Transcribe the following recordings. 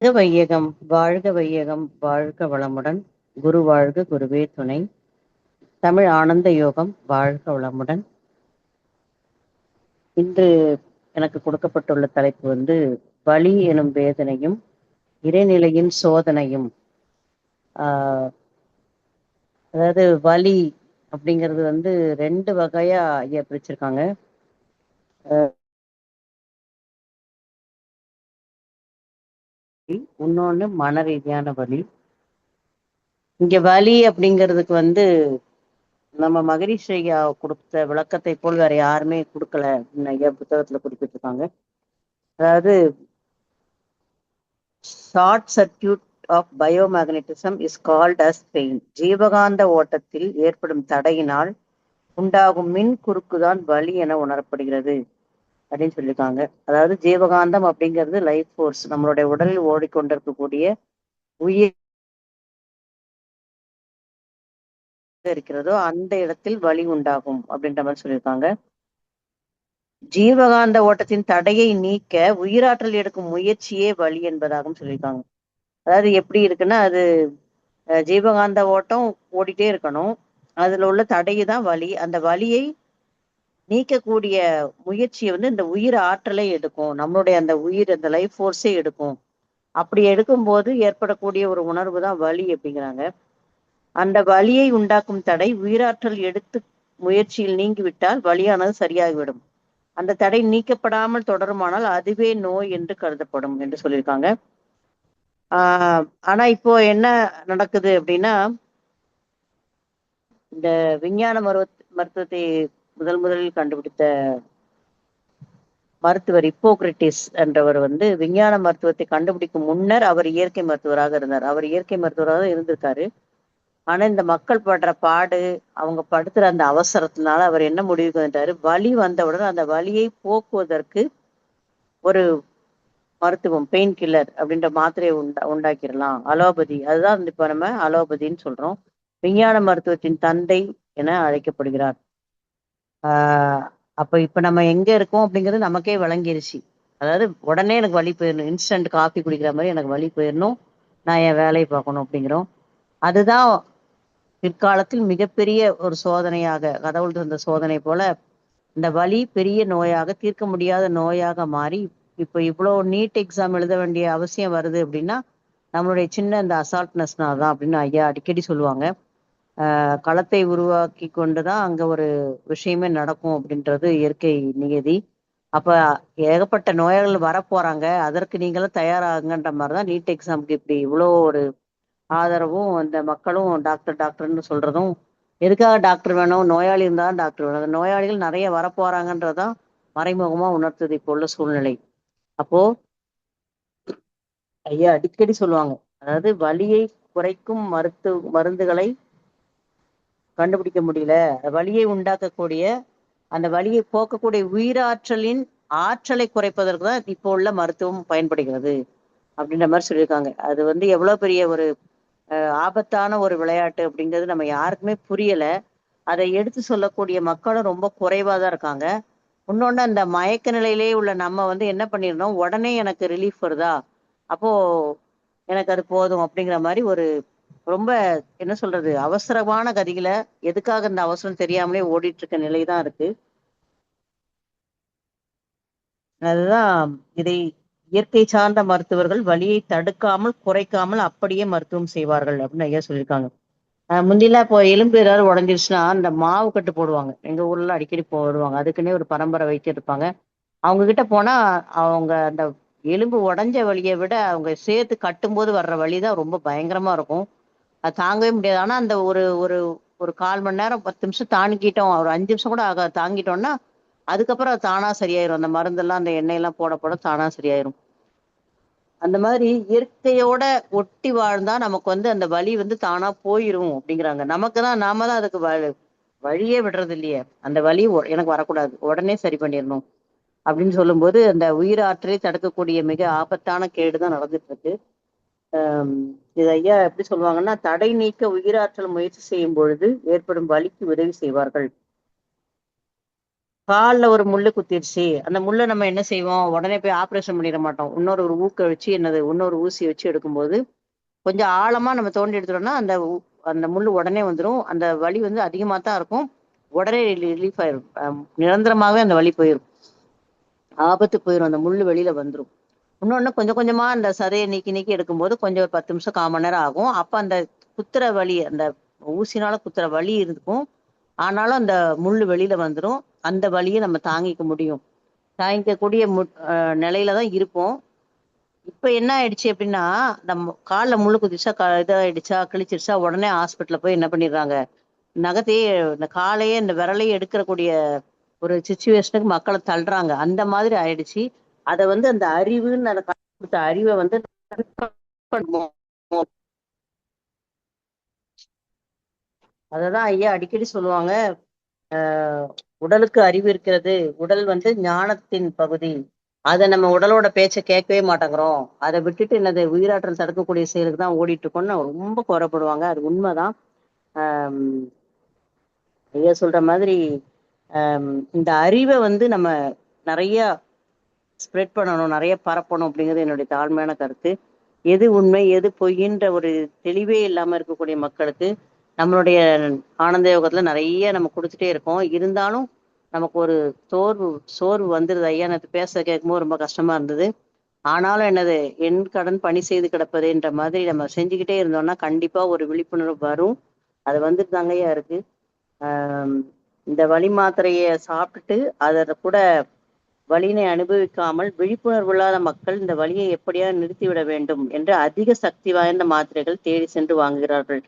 வாழ்க வையகம், வாழ்க வளமுடன். குரு வாழ்க, குருவே துணை. தமிழ் ஆனந்த யோகம் வாழ்க வளமுடன். இன்று எனக்கு கொடுக்கப்பட்டுள்ள தலைப்பு வலி எனும் வேதனையும் இறைநிலையின் சோதனையும். அதாவது வலி அப்படிங்கிறது ரெண்டு வகையா ஐயா பிரிச்சிருக்காங்க. இன்னொன்னு மன ரீதியான வலி. இங்க வலி அப்படிங்கிறதுக்கு நம்ம மகரிஷி ஐயா கொடுத்த விளக்கத்தை போல் வேற யாருமே கொடுக்கல அப்படின்னு ஐயா புத்தகத்துல குறிப்பிட்டிருக்காங்க. அதாவது short circuit of biomagnetism is called as pain. ஜீவகாந்த ஓட்டத்தில் ஏற்படும் தடையினால் உண்டாகும் மின் குறுக்குதான் வலி என உணரப்படுகிறது அப்படின்னு சொல்லியிருக்காங்க. அதாவது ஜீவகாந்தம் அப்படிங்கிறது லைஃப் ஃபோர்ஸ், நம்மளுடைய உடலில் ஓடிக்கொண்டிருக்கக்கூடிய உயிர் இருக்கிறதோ அந்த இடத்தில் வலி உண்டாகும் அப்படின்ற மாதிரி சொல்லியிருக்காங்க. ஜீவகாந்த ஓட்டத்தின் தடையை நீக்க உயிராற்றல் எடுக்கும் முயற்சியே வலி என்பதாகவும் சொல்லியிருக்காங்க. அதாவது எப்படி இருக்குன்னா, அது ஜீவகாந்த ஓட்டம் ஓடிட்டே இருக்கணும், அதுல உள்ள தடையை தான் வலி. அந்த வலியை நீக்கக்கூடிய முயற்சியை இந்த உயிர் ஆற்றலை எடுக்கும், நம்மளுடைய அந்த உயிர், அந்த லைஃப் ஃபோர்ஸே எடுக்கும். அப்படி எடுக்கும்போது ஏற்படக்கூடிய ஒரு உணர்வு தான் வலி அப்படிங்கிறாங்க. அந்த வலியை உண்டாக்கும் தடை உயிராற்றல் எடுத்து முயற்சியில் நீங்கிவிட்டால் வலியானது சரியாகிவிடும். அந்த தடை நீக்கப்படாமல் தொடருமானால் அதுவே நோய் என்று கருதப்படும் என்று சொல்லியிருக்காங்க. ஆனா இப்போ என்ன நடக்குது அப்படின்னா, இந்த விஞ்ஞான மருத்துவத்தை முதலில் கண்டுபிடித்த மருத்துவர் ஹிப்போக்ரட்டிஸ் என்றவர் விஞ்ஞான மருத்துவத்தை கண்டுபிடிக்கும் முன்னர் அவர் இயற்கை மருத்துவராக இருந்தார். அவர் இயற்கை மருத்துவராக இருந்திருக்காரு. ஆனா இந்த மக்கள் படுற பாடு, அவங்க படுத்துற அந்த அவசரத்தினால அவர் என்ன முடிவுக்கு வந்துட்டாரு, வலி வந்தவுடன் அந்த வலியை போக்குவதற்கு ஒரு மருத்துவம், பெயின் கில்லர் அப்படின்ற மாத்திரையை உண்டாக்கிடலாம், அலோபதி. அதுதான் இப்ப நம்ம அலோபதின்னு சொல்றோம். விஞ்ஞான மருத்துவத்தின் தந்தை என அழைக்கப்படுகிறார். அப்ப இப்ப நம்ம எங்க இருக்கோம் அப்படிங்கிறது நமக்கே விளங்கிருச்சு. அதாவது உடனே எனக்கு வலி போயிடணும், இன்ஸ்டன்ட் காஃபி குடிக்கிற மாதிரி எனக்கு வலி போயிடணும், நான் என் வேலையை பார்க்கணும் அப்படிங்கிறோம். அதுதான் பிற்காலத்தில் மிகப்பெரிய ஒரு சோதனையாக, கடவுள் தந்த சோதனை போல இந்த வலி பெரிய நோயாக, தீர்க்க முடியாத நோயாக மாறி இப்போ இவ்வளோ நீட் எக்ஸாம் எழுத வேண்டிய அவசியம் வருது அப்படின்னா நம்மளுடைய சின்ன இந்த அசால்ட்னஸ்னால தான் அப்படின்னு ஐயா அடிக்கடி சொல்லுவாங்க. களத்தை உருவாக்கி கொண்டுதான் அங்க ஒரு விஷயமே நடக்கும் அப்படின்றது இயற்கை நியதி. அப்ப ஏகப்பட்ட நோயாளிகள் வரப்போறாங்க, அதற்கு நீங்களும் தயாராகுங்கன்ற மாதிரிதான் நீட் எக்ஸாமுக்கு இப்படி இவ்வளோ ஒரு ஆதரவும் அந்த மக்களும் டாக்டர் டாக்டர்னு சொல்றதும். எதுக்காக டாக்டர் வேணும், நோயாளி இருந்தாலும் டாக்டர் வேணும். அந்த நோயாளிகள் நிறைய வரப்போறாங்கன்றதான் மறைமுகமா உணர்த்துது இப்போ உள்ள சூழ்நிலை. அப்போ ஐயா அடிக்கடி சொல்லுவாங்க, அதாவது வலியை குறைக்கும் மருந்துகளை கண்டுபிடிக்க முடியல, வலியை உண்டாக்கக்கூடிய, அந்த வலியை போக்கக்கூடிய உயிராற்றலின் ஆற்றலை குறைப்பதற்கு தான் இப்போ உள்ள மருத்துவம் பயன்படுகிறது அப்படின்ற மாதிரி சொல்லியிருக்காங்க. அது எவ்வளவு பெரிய ஒரு ஆபத்தான ஒரு விளையாட்டு அப்படிங்கிறது நம்ம யாருக்குமே புரியல. அதை எடுத்து சொல்லக்கூடிய மக்களும் ரொம்ப குறைவா தான் இருக்காங்க. இன்னொன்னு, அந்த மயக்க நிலையிலேயே உள்ள நம்ம என்ன பண்ணிடணும், உடனே எனக்கு ரிலீஃப் வருதா, அப்போ எனக்கு அது போதும் அப்படிங்கிற மாதிரி ஒரு ரொம்ப என்ன சொல்றது, அவசரமான கதியில எதுக்காக இந்த அவசரம் தெரியாமலே ஓடிட்டு இருக்க நிலைதான் இருக்கு. அதுதான் இதை இயற்கை சார்ந்த மருத்துவர்கள் வலியை தடுக்காமல் குறைக்காமல் அப்படியே மருத்துவம் செய்வார்கள் அப்படின்னு ஐயா சொல்லியிருக்காங்க. முந்திலாம் இப்போ எலும்பு ஏதாவது உடஞ்சிருச்சுன்னா அந்த மாவு கட்டு போடுவாங்க, எங்க ஊர்ல அடிக்கடி போடுவாங்க. அதுக்குன்னே ஒரு பரம்பரை வைத்தியம் இருப்பாங்க. அவங்க கிட்ட போனா அவங்க அந்த எலும்பு உடஞ்ச வலியை விட அவங்க சேர்த்து கட்டும்போது வர்ற வலிதான் ரொம்ப பயங்கரமா இருக்கும். அது தாங்கவே முடியாது. ஆனா அந்த ஒரு ஒரு ஒரு 1/4 மணி நேரம் 10 நிமிஷம் தாங்கிட்டோம், ஒரு 5 நிமிஷம் கூட ஆகாது, தாங்கிட்டோம்னா அதுக்கப்புறம் அது தானா சரியாயிரும். அந்த மருந்தெல்லாம், அந்த எண்ணெயெல்லாம் போட போட தானா சரியாயிரும். அந்த மாதிரி இயற்கையோட ஒட்டி வாழ்ந்தா நமக்கு அந்த வலி தானா போயிரும் அப்படிங்கிறாங்க. நாம தான் அதுக்கு வழியே விடுறது இல்லையே. அந்த வலி எனக்கு வரக்கூடாது, உடனே சரி பண்ணிடணும் அப்படின்னு சொல்லும்போது அந்த உயிராற்றலை தடுக்கக்கூடிய மிக ஆபத்தான கேடுதான் நடந்துட்டு இருக்கு. இது ஐயா எப்படி சொல்லுவாங்கன்னா, தடை நீக்க உயிராற்றல் முயற்சி செய்யும் பொழுது ஏற்படும் வலிக்கு உதவி செய்வார்கள். கால்ல ஒரு முள்ளு குத்திருச்சு. அந்த முள்ள நம்ம என்ன செய்வோம்? உடனே போய் ஆப்ரேஷன் பண்ணிட மாட்டோம். ஒரு ஊக்க வச்சு இன்னொரு ஊசி வச்சு எடுக்கும்போது, கொஞ்சம் ஆழமா நம்ம தோண்டி எடுத்துட்டோம்னா, அந்த முள்ளு உடனே வந்துரும். அந்த வலி வந்து அதிகமா தான் இருக்கும். உடனே ரிலீஃப் ஆயிரும். நிரந்தரமாவே அந்த வலி போயிரும். ஆபத்து போயிரும். அந்த முள்ளு வெளியில வந்துரும். இன்னொன்னு கொஞ்சம் கொஞ்சமா அந்த சதைய நீக்கி நீக்கி எடுக்கும்போது கொஞ்சம் ஒரு 10 நிமிஷம் 1/4 மணி நேரம் ஆகும். அப்ப அந்த குத்துற வலி, அந்த ஊசினால குத்துற வலி இருக்கும். ஆனாலும் அந்த முள்ளு வெளியில வந்துரும். அந்த வலிய நம்ம தாங்கிக்க முடியும். தாங்கிக்கக்கூடிய நிலையில தான் இருப்போம். இப்ப என்ன ஆயிடுச்சு அப்டின்னா, நம்ம கால்ல முள்ளு குத்திருச்சா, இதாயிடுச்சா, கிழிச்சிருச்சா, உடனே ஹாஸ்பிட்டல்ல போய் என்ன பண்ணிடுறாங்க, நகத்தையே இந்த காலையே இந்த விரலையே எடுக்கக்கூடிய ஒரு சிச்சுவேஷனுக்கு மக்கள தள்ளுறாங்க. அந்த மாதிரி ஆயிடுச்சு. அத வந்து அந்த அறிவுன்னு அத குடுத்த அறிவ வந்து அததான் ஐயா அடிக்கடி சொல்லுவாங்க. அ உடலுக்கு அறிவு இருக்கிறது. உடல் வந்து ஞானத்தின் பகுதி. அத நம்ம உடலோட பேச்ச கேட்கவே மாட்டேங்கிறோம். அத விட்டுட்டு என்னது உயிராற்றல் தடுக்கக்கூடிய செயலுக்கு தான் ஓடிட்டு இருக்கோம்னு ரொம்ப கொறப்படுவாங்க. அது உண்மதான். அம் ஐயா சொல்ற மாதிரி இந்த அறிவ வந்து நம்ம நெறைய ஸ்ப்ரெட் பண்ணணும், நெறைய பரப்பணும் அப்படிங்கிறது என்னுடைய தாழ்மையான கருத்து. எது உண்மை, எது பொய்யின்ற ஒரு தெளிவே இல்லாம இருக்கக்கூடிய மக்களுக்கு, நம்மளுடைய ஆனந்த யோகத்துல நெறைய நம்ம குடுத்துட்டே இருக்கோம். இருந்தாலும் நமக்கு ஒரு சோர்வு சோர்வு வந்துருது. ஐயா நேத்து பேச கேட்கும்போது ரொம்ப கஷ்டமா இருந்தது. ஆனாலும் என்னது, "என் கடன் பணி செய்து கிடப்பதேன்ற" மாதிரி நம்ம செஞ்சுக்கிட்டே இருந்தோம்னா, கண்டிப்பா ஒரு விழிப்புணர்வு வரும். அது வந்துட்டு தாங்கய்யா இருக்கு. அம் இந்த வலி மாத்திரைய சாப்பிட்டுட்டு, அத கூட வலியினை அனுபவிக்காமல் விழிப்புணர்வு இல்லாத மக்கள் இந்த வலியை எப்படியாவது நிறுத்திவிட வேண்டும் என்று அதிக சக்தி வாய்ந்த மாத்திரைகள் தேடி சென்று வாங்குகிறார்கள்.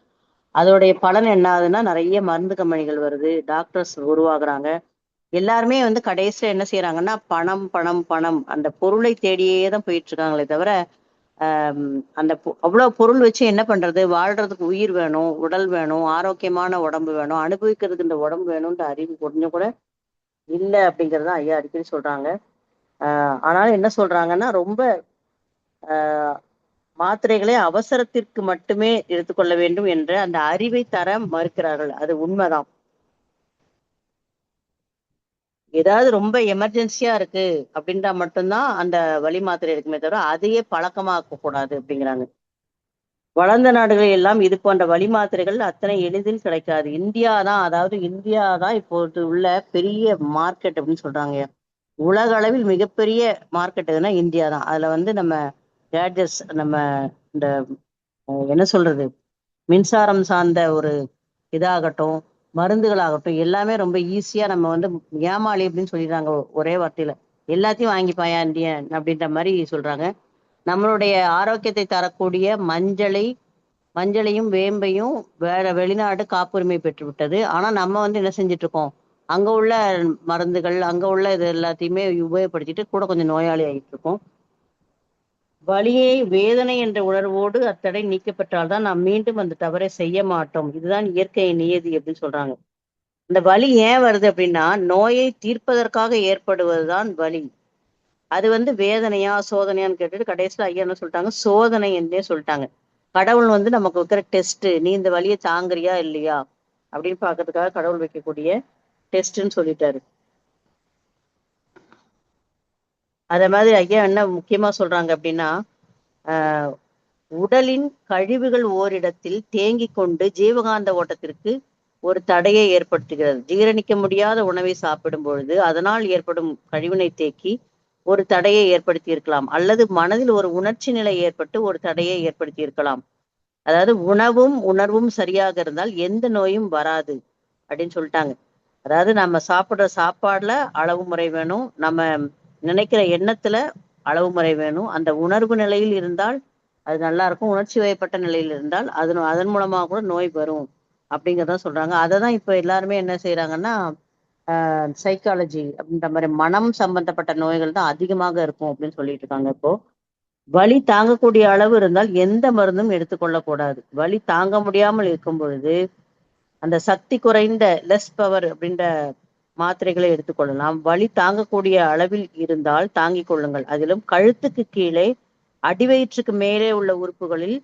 அதோடைய பலன் என்ன ஆகுதுன்னா, நெறைய மருந்து கம்பெனிகள் வருது. டாக்டர்ஸ் உருவாகுறாங்க. எல்லாருமே வந்து கடைசியில என்ன செய்றாங்கன்னா, பணம், பணம், பணம் அந்த பொருளை தேடியே தான் போயிட்டு இருக்காங்களே தவிர, அந்த அவ்ளோ பொருள் வச்சு என்ன பண்றது? வாழ்றதுக்கு உயிர் வேணும், உடல் வேணும், ஆரோக்கியமான உடம்பு வேணும், அனுபவிக்கிறதுக்கு இந்த உடம்பு வேணும்ன்ற அறிவு கொஞ்சம் கூட இல்ல அப்படிங்கிறது தான் ஐயா அடிக்கடி சொல்றாங்க. ஆனாலும் என்ன சொல்றாங்கன்னா, ரொம்ப அ மாத்திரைகளை அவசரத்திற்கு மட்டுமே எடுத்துக்கொள்ள வேண்டும் என்ற அந்த அறிவை தர மறுக்கிறார்கள். அது உண்மதான். ஏதாவது ரொம்ப எமர்ஜென்சியா இருக்கு அப்படின்றா மட்டும் தான் அந்த வலி மாத்திரை இருக்குமே தவிர, அதையே பழக்கமாக்க கூடாது அப்படிங்கிறாங்க. வளர்ந்த நாடுகள் எல்லாம் இது போன்ற வழி மாத்திரைகள் அத்தனை எளிதில் கிடைக்காது. இந்தியா தான் இப்போது உள்ள பெரிய மார்க்கெட் அப்படின்னு சொல்றாங்கய்யா. உலக அளவில் மிகப்பெரிய மார்க்கெட் எதுன்னா இந்தியா தான். அதுல வந்து நம்ம கேட்ஜெட்ஸ் நம்ம இந்த என்ன சொல்றது? மின்சாரம் சார்ந்த ஒரு இதாகட்டும், மருந்துகளாகட்டும் எல்லாமே ரொம்ப ஈஸியா நம்ம வந்து ஏமாளி அப்படின்னு சொல்லிடுறாங்க ஒரே வார்த்தையில. எல்லாத்தையும் வாங்கிப்பாயா இந்தியன் அப்படின்ற மாரி சொல்றாங்க. நம்மளுடைய ஆரோக்கியத்தை தரக்கூடிய மஞ்சளையும், வேம்பையும் வேற வெளிநாடு காப்புரிமை பெற்று விட்டது. ஆனா நம்ம வந்து என்ன செஞ்சுட்டு இருக்கோம்? அங்க உள்ள மருந்துகள், அங்க உள்ள இது எல்லாத்தையுமே உபயோகப்படுத்திட்டு கூட கொஞ்சம் நோயாளி ஆயிட்டு இருக்கோம். வலியை வேதனை என்ற உணர்வோடு அத்தடை நீக்கப்பட்டால் தான் நாம் மீண்டும் அந்த தவறை செய்ய மாட்டோம். இதுதான் இயற்கையின் நியதி அப்படின்னு சொல்றாங்க. இந்த வலி ஏன் வருது அப்படின்னா, நோயை தீர்ப்பதற்காக ஏற்படுவதுதான் வலி. அது வந்து வேதனையா, சோதனையான்னு கேட்டுட்டு கடைசியில ஐயா என்ன சொல்லிட்டாங்க, சோதனை என்றே சொல்லிட்டாங்க. கடவுள் வந்து நமக்கு வைக்கிற டெஸ்ட். நீ இந்த வலிய தாங்குறியா? இல்லையா? அப்படின்னு பார்க்கறதுக்காக கடவுள் வைக்கக்கூடிய டெஸ்ட்ன்னு சொல்லிட்டாரு. அத மாதிரி ஐயா என்ன முக்கியமா சொல்றாங்க அப்படின்னா, அ உடலின் கழிவுகள் ஓரிடத்தில் தேங்கிக் கொண்டு ஜீவகாந்த ஓட்டத்திற்கு ஒரு தடையை ஏற்படுத்துகிறது. ஜீரணிக்க முடியாத உணவை சாப்பிடும் பொழுது, அதனால் ஏற்படும் கழிவினை தேக்கி ஒரு தடையை ஏற்படுத்தி இருக்கலாம். அல்லது மனதில் ஒரு உணர்ச்சி நிலை ஏற்பட்டு ஒரு தடையை ஏற்படுத்தி இருக்கலாம். அதாவது உணவும், உணர்வும் சரியாக இருந்தால் எந்த நோயும் வராது அப்படின்னு சொல்லிட்டாங்க. அதாவது நம்ம சாப்பிடுற சாப்பாடுல அளவு முறை வேணும். நம்ம நினைக்கிற எண்ணத்துல அளவு முறை வேணும். அந்த உணர்வு நிலையில் இருந்தால் அது நல்லா இருக்கும். உணர்ச்சி வயப்பட்ட நிலையில் இருந்தால் அதன் மூலமா கூட நோய் வரும் அப்படிங்கிறத சொல்றாங்க. அததான் இப்ப எல்லாருமே என்ன செய்யறாங்கன்னா, சைக்காலஜி அப்படின்ற மாதிரி மனம் சம்பந்தப்பட்ட நோய்கள் தான் அதிகமாக இருக்கும் அப்படின்னு சொல்லிட்டு இருக்காங்க இப்போ. வலி தாங்கக்கூடிய அளவு இருந்தால் எந்த மருந்தும் எடுத்துக்கொள்ளக் கூடாது. வலி தாங்க முடியாமல் இருக்கும் பொழுது, அந்த சக்தி குறைந்த லெஸ் பவர் அப்படின்ற மாத்திரைகளை எடுத்துக்கொள்ளலாம். வலி தாங்கக்கூடிய அளவில் இருந்தால் தாங்கிக் கொள்ளுங்கள். அதிலும் கழுத்துக்கு கீழே, அடிவயிற்றுக்கு மேலே உள்ள உறுப்புகளில்,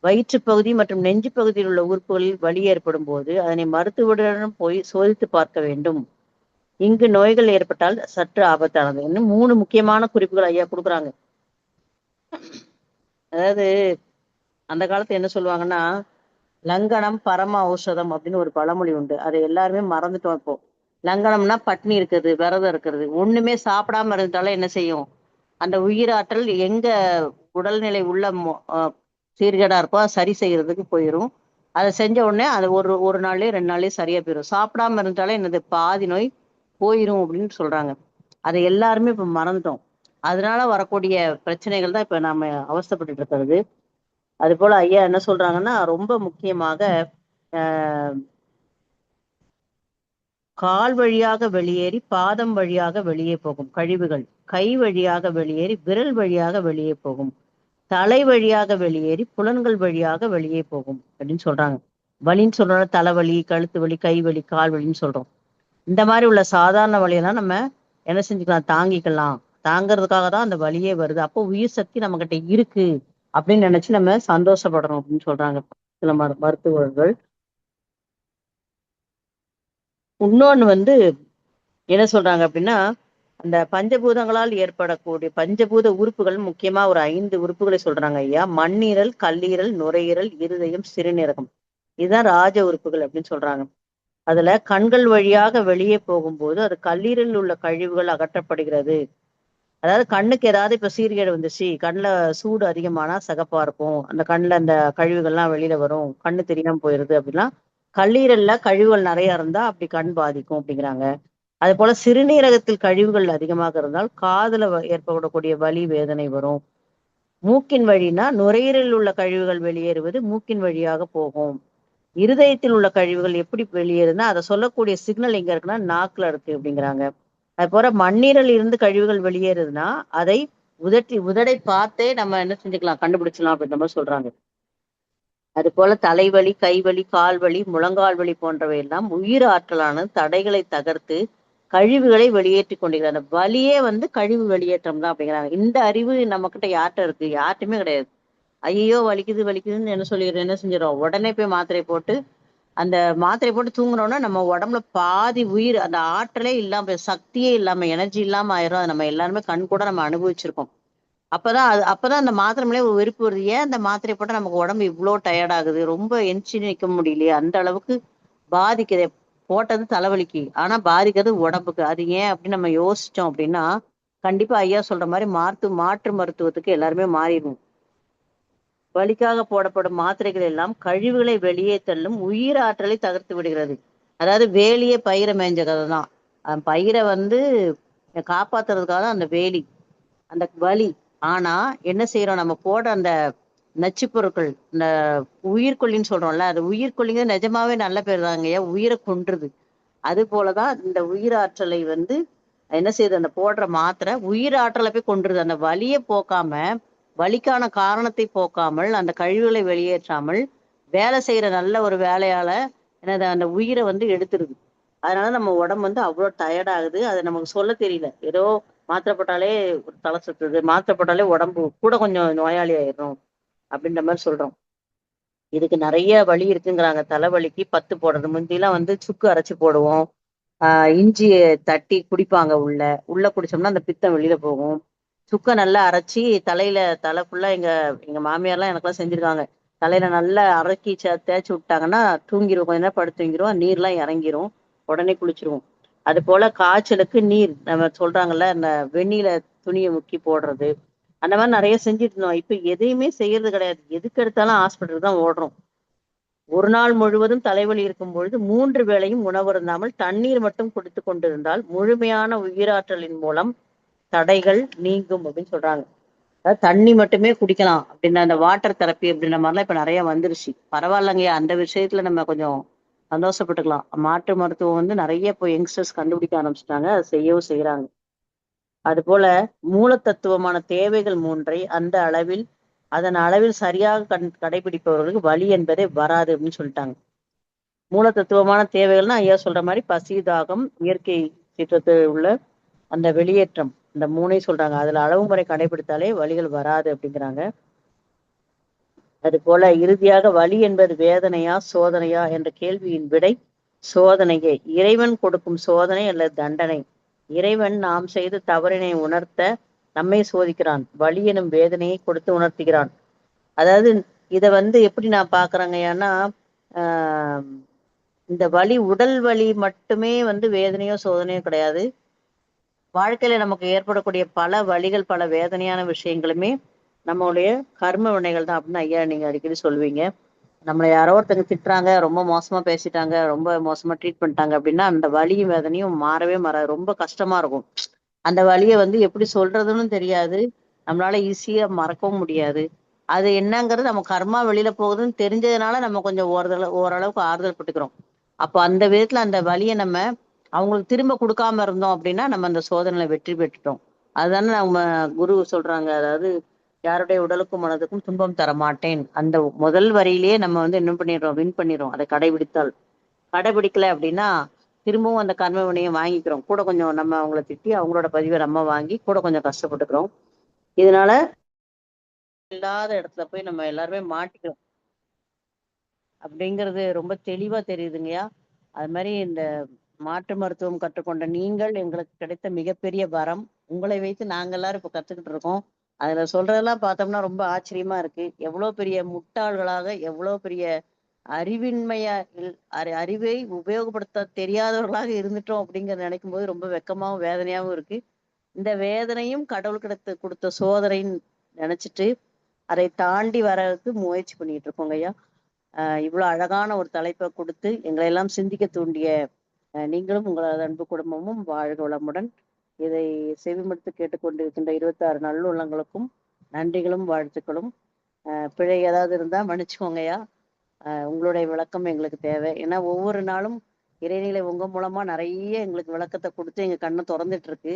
வயிற்று பகுதி மற்றும் நெஞ்சு பகுதியில் உள்ள உறுப்புகளில் வலி ஏற்படும் போது, அதனை மருத்துவரிடம் போய் சோதித்து பார்க்க வேண்டும். இங்கு நோய்கள் ஏற்பட்டால் சற்று ஆபத்தானது. இன்னும் 3 முக்கியமான குறிப்புகள் ஐயா குடுக்குறாங்க. அதாவது அந்த காலத்துல என்ன சொல்லுவாங்கன்னா, லங்கனம் பரம ஔஷதம் அப்படின்னு ஒரு பழமொழி உண்டு. அதை எல்லாருமே மறந்துட்டோம் இப்போ. லங்கனம்னா பட்னி இருக்கிறது, விரதம் இருக்கிறது. ஒண்ணுமே சாப்பிடாம இருந்துட்டாலே என்ன செய்யும்? அந்த உயிராற்றல் எங்க உடல்நிலை உள்ள சீர்கேடா இருக்கோ, அத சரி செய்யறதுக்கு போயிரும். அத செஞ்ச உடனே அது ஒரு 1 நாள்லயோ, 2 நாள்லயோ சரியா போயிரும். சாப்பிடாம இருந்துட்டாலே என்னது பாதி நோய் போயிரும் அப்படின்னு சொல்றாங்க. அத எல்லாருமே இப்ப மறந்துட்டோம். அதனால வரக்கூடிய பிரச்சனைகள் தான் இப்ப நாம அவஸ்தைப்பட்டுட்டு இருக்கிறது. அதுபோல ஐயா என்ன சொல்றாங்கன்னா, ரொம்ப முக்கியமாக அ கால் வழியாக வெளியேறி, பாதம் வழியாக வெளியே போகும் கழிவுகள். கை வழியாக வெளியேறி, விரல் வழியாக வெளியே போகும். தலை வழியாக வெளியேறி, புலன்கள் வழியாக வெளியே போகும் அப்படின்னு சொல்றாங்க. வலின்னு சொல்றோம்ல, தலைவலி, கழுத்து வலி, கை வலி, கால் வலின்னு சொல்றோம். இந்த மாரி உள்ள சாதாரண வலியெல்லாம் நம்ம என்ன செஞ்சுக்கலாம்? தாங்கிக்கலாம். தாங்கறதுக்காக தான் அந்த வலியே வருது. அப்போ உயிர் சக்தி நம்மகிட்ட இருக்கு அப்படின்னு நினைச்சு நம்ம சந்தோஷப்படணும் அப்படின்னு சொல்றாங்க சில மருத்துவர்கள். இன்னொன்னு வந்து என்ன சொல்றாங்க அப்படின்னா, அந்த பஞ்சபூதங்களால் ஏற்படக்கூடிய பஞ்சபூத உறுப்புகள் முக்கியமா ஒரு 5 உறுப்புகளை சொல்றாங்க ஐயா. மண்ணீரல், கல்லீரல், நுரையீரல், இருதயம், சிறுநீரகம். இதுதான் ராஜ உறுப்புகள் அப்படின்னு சொல்றாங்க. அதுல கண்கள் வழியாக வெளியே போகும்போது, அது கல்லீரலில் உள்ள கழிவுகள் அகற்றப்படுகிறது. அதாவது கண்ணுக்கு ஏதாவது இப்ப சீர்கேடு வந்துருச்சு, கண்ல சூடு அதிகமானா சிகப்பா இருக்கும். அந்த கண்ல அந்த கழிவுகள்லாம் வெளியில வரும். கண்ணு தெரியாம போயிருது அப்படின்னா, கல்லீரல்ல கழிவுகள் நெறைய இருந்தா அப்படி கண் பாதிக்கும் அப்படிங்கிறாங்க. அதுபோல சிறுநீரகத்தில் கழிவுகள் அதிகமாக இருந்தால் காதுல ஏற்படக்கூடிய வலி, வேதனை வரும். மூக்கின் வழினா நுரையீரலில் உள்ள கழிவுகள் வெளியேறுவது மூக்கின் வழியாக போகும். இருதயத்தில் உள்ள கழிவுகள் எப்படி வெளியேறுதுன்னா, அத சொல்லக்கூடிய சிக்னல் எங்க இருக்குன்னா, நாக்குல இருக்கு அப்படிங்கிறாங்க. அதுபோல மண்ணீரல் இருந்து கழிவுகள் வெளியேறுதுன்னா, அதை உதடை பார்த்தே நம்ம என்ன செஞ்சுக்கலாம், கண்டுபிடிச்சலாம் அப்படின்ற மாரி சொல்றாங்க. அதுபோல தலைவலி, கைவலி, கால்வலி, முழங்கால் வலி போன்றவை எல்லாம் உயிர் ஆற்றலானது தடைகளை தகர்த்து கழிவுகளை வெளியேற்றிக் கொண்டிருக்கிறது. அந்த வலியே வந்து கழிவு வெளியேற்றம் தான் அப்படிங்கிறாங்க. இந்த அறிவு நம்மகிட்ட யார்ட்ட இருக்கு? யார்ட்டயுமே கிடையாது. ஐயையோ! வலிக்குது, வலிக்குதுன்னு என்ன செஞ்சிடும்? உடனே போய் மாத்திரை போட்டு, அந்த மாத்திரை போட்டு தூங்குனோம்னா, நம்ம உடம்புல பாதி உயிர் அந்த ஆற்றலே இல்லாம சக்தியே இல்லாம, எனர்ஜி இல்லாம ஆயிரும். அத நம்ம எல்லாருமே கண்கூட நம்ம அனுபவிச்சிருக்கோம். அப்பதான் அந்த மாத்திரை மேலே ஒரு வெறுப்பு வருது. ஏன் அந்த மாத்திரைய போட்டா நமக்கு உடம்பு இவ்ளோ டயர்ட் ஆகுது? ரொம்ப எந்திச்சு நிக்க முடியலையே! அந்த அளவுக்கு பாதிக்குதே. போட்டது தலைவலிக்கு. ஆனா பாதிக்கிறது உடம்புக்கு. அது ஏன் அப்படின்னு நம்ம யோசிச்சோம் அப்படின்னா, கண்டிப்பா ஐயா சொல்ற மாரி மாற்று மருத்துவத்துக்கு எல்லாருமே மாறிருவோம். வலிக்காக போடப்படும் மாத்திரைகள் எல்லாம் கழிவுகளை வெளியே தள்ளும் உயிர் ஆற்றலை தகர்த்து விடுகிறது. அதாவது வேலியே பயிர மேய்ஞ்ச கதை தான். பயிரை வந்து காப்பாத்துறதுக்காக தான் அந்த வேலி. அந்த வலி. ஆனா, என்ன செய்றோம்? நம்ம போடுற அந்த நச்சுப் பொருட்கள், இந்த உயிர்க்கொல்லின்னு சொல்றோம்ல, அது உயிர்க்கொல்லிங்க நிஜமாவே நல்ல பேர் தாங்கய்யா. உயிர கொன்றுது. அதுபோல தான் இந்த உயிராற்றலை வந்து என்ன செய்யுது? அந்த போடுற மாத்திரை உயிராற்றல போய் கொன்றுது. அந்த வலிய போக்காம, வலிக்கான காரணத்தை போக்காமல், அந்த கழிவுகளை வெளியேற்றாமல், வேலை செய்யற நல்ல ஒரு வேலையால என்னது அந்த உயிர வந்து எடுத்துருது. அதனால நம்ம உடம்பு வந்து அவ்ளோ டயர்ட் ஆகுது. அது நமக்கு சொல்ல தெரியல. ஏதோ மாத்திரை போட்டாலே தலை சுத்துது. மாத்திரை போட்டாலே உடம்பு கூட கொஞ்சம் நோயாளி ஆயிடுறோம். அப்படின்ற மாரி சொல்றோம். இதுக்கு நெறைய வழி இருக்குங்கிறாங்க. தலைவலிக்கு பத்து போடுறது. முந்திலாம் வந்து சுக்கு அரைச்சு போடுவோம். ஆ இஞ்சிய தட்டி குடிப்பாங்க உள்ள. உள்ள குடிச்சோம்னா அந்த பித்தம் வெளியில போகும். சுக்க நல்லா அரைச்சு தலை ஃபுல்லா எங்க எங்க மாமியார்லாம் எனக்கெல்லாம் செஞ்சிருக்காங்க. தலையில நல்லா அரக்கி தேய்ச்சு விட்டாங்கன்னா, தூங்கிருவோம். கொஞ்ச நேரம் படுத்து தூங்கிருவோம். நீர்லாம் இறங்கிரும். உடனே குளிச்சுருவோம். அதுபோல காய்ச்சலுக்கு நீர் நம்ம சொல்றாங்கல்ல, இந்த வெந்நீல துணிய முக்கி போடுறது. அந்த மாரி நெறைய செஞ்சுட்டு இருந்தோம். இப்ப எதையுமே செய்யறது கிடையாது. எதுக்கு எடுத்தாலும் ஹாஸ்பிட்டலுக்கு தான் ஓடுறோம். ஒரு நாள் முழுவதும் தலைவலி இருக்கும் பொழுது 3 வேளையும் உணவருந்தாமல் தண்ணீர் மட்டும் குடித்துக் கொண்டிருந்தால் முழுமையான உயிராற்றலின் மூலம் தடைகள் நீங்கும் அப்படின்னு சொல்றாங்க. அதாவது தண்ணி மட்டுமே குடிக்கலாம் அப்படின்னு அந்த வாட்டர் தெரப்பி அப்படின்ற மாதிரிலாம் இப்ப நிறைய வந்துருச்சு. பரவாயில்லைங்கய்யா, அந்த விஷயத்துல நம்ம கொஞ்சம் சந்தோஷப்பட்டுக்கலாம். மாற்று மருத்துவம் வந்து நிறைய இப்போ யங்ஸ்டர்ஸ் கண்டுபிடிக்க ஆரம்பிச்சிட்டாங்க. அதை செய்யவும் செய்யறாங்க. அதுபோல மூலத்தத்துவமான தேவைகள் 3ஐ அந்த அளவில் அதன் அளவில் சரியாக கடைபிடிப்பவர்களுக்கு வலி என்பதே வராது அப்படின்னு சொல்லிட்டாங்க. மூலத்தத்துவமான தேவைகள்னா ஐயா சொல்ற மாதிரி பசி, தாகம், இயற்கை சீற்றத்தில் உள்ள அந்த வெளியேற்றம், இந்த 3ஐயும் சொல்றாங்க. அதுல அளவு முறை கடைபிடித்தாலே வலிகள் வராது அப்படிங்கிறாங்க. அது போல இறுதியாக வலி என்பது வேதனையா, சோதனையா என்ற கேள்வியின் விடை சோதனையே இறைவன் கொடுக்கும் சோதனை அல்லது தண்டனை. இறைவன் நாம் செய்த தவறினை உணர்த்த நம்மை சோதிக்கிறான். வலி எனும் வேதனையை கொடுத்து உணர்த்துகிறான். அதாவது இத எப்படி நான் பாக்குறேங்கய்யான்னா, ஆஹ் இந்த வலி உடல் வலி மட்டுமே வேதனையோ சோதனையோ கிடையாது. வாழ்க்கையில நமக்கு ஏற்படக்கூடிய பல வலிகள், பல வேதனையான விஷயங்களுமே நம்மளுடைய கர்ம வினைகள் தான் அப்படின்னு ஐயா நீங்க அடிக்கடி சொல்லுவீங்க. நம்மளை யாரோ ஒருத்தங்க திட்டுறாங்க, ரொம்ப மோசமா பேசிட்டாங்க, ரொம்ப மோசமா ட்ரீட் பண்ணிட்டாங்க அப்படின்னா அந்த வலியும் வேதனையும் மாறவே மாறாது. ரொம்ப கஷ்டமா இருக்கும். அந்த வலியை எப்படி சொல்றதுன்னு தெரியாது. நம்மளால ஈஸியா மறக்கவும் முடியாது. அது என்னங்கிறது நம்ம கர்மா வெளியில போகுதுன்னு தெரிஞ்சதுனால நம்ம கொஞ்சம் ஓரளவுக்கு ஆறுதல் பட்டுக்கிறோம். அப்போ அந்த விதத்துல அந்த வலியை நம்ம அவங்களுக்கு திரும்ப கொடுக்காம இருந்தோம் அப்படின்னா நம்ம அந்த சோதனையில வெற்றி பெற்றுட்டோம். அதுதானே நம்ம குரு சொல்றாங்க. அதாவது யாருடைய உடலுக்கும் மனதுக்கும் துன்பம் தர மாட்டேன். அந்த முதல் வரியிலேயே நம்ம என்ன பண்ணிடுறோம், வின் பண்ணிடுறோம். அதை கடைபிடித்தால். கடைபிடிக்கல அப்படின்னா திரும்பவும் அந்த கர்ம வினையை வாங்கிக்கிறோம். கூட கொஞ்சம் நம்ம அவங்கள திட்டி அவங்களோட பதிவை நம்ம வாங்கி கூட கொஞ்சம் கஷ்டப்பட்டுக்கிறோம். இதனால இல்லாத இடத்துல போய் நம்ம எல்லாருமே மாட்டிக்கிறோம் அப்படிங்கிறது ரொம்ப தெளிவா தெரியுதுங்கய்யா. அது மாதிரி இந்த மாற்று மருத்துவம் கற்றுக்கொண்ட நீங்கள் எங்களுக்கு கிடைத்த மிகப்பெரிய வரம். உங்களை வைத்து நாங்க எல்லாரும் இப்ப கத்துக்கிட்டு இருக்கோம். அதுல சொல்றதெல்லாம் பார்த்தோம்னா ரொம்ப ஆச்சரியமா இருக்கு. எவ்வளவு பெரிய முட்டாள்களாக, எவ்வளவு பெரிய அறிவின்மையா அறிவை உபயோகப்படுத்த தெரியாதவர்களாக இருந்துட்டோம் அப்படிங்கறத நினைக்கும் போது ரொம்ப வெக்கமாவும் வேதனையாவும் இருக்கு. இந்த வேதனையும் கடவுள் கொடுத்த சோதனைன்னு நினைச்சிட்டு அதை தாண்டி வர்றதுக்கு முயற்சி பண்ணிட்டு இருக்கோங்க ஐயா. இவ்வளவு அழகான ஒரு தலைப்பை கொடுத்து எங்களை எல்லாம் சிந்திக்க தூண்டிய நீங்களும் உங்களது அன்பு குடும்பமும் வாழ்க வளமுடன். இதை செவிமடுத்து கேட்டுக்கொண்டிருக்கின்ற 26 நல்லுள்ளங்களுக்கும் நன்றிகளும் வாழ்த்துக்களும். பிழை ஏதாவது இருந்தா மன்னிச்சுக்கோங்கய்யா. உங்களுடைய விளக்கம் எங்களுக்கு தேவை. ஏன்னா ஒவ்வொரு நாளும் இறைநிலை உங்க மூலமா நிறைய எங்களுக்கு விளக்கத்தை கொடுத்து எங்க கண்ணை திறந்துட்டு இருக்கு.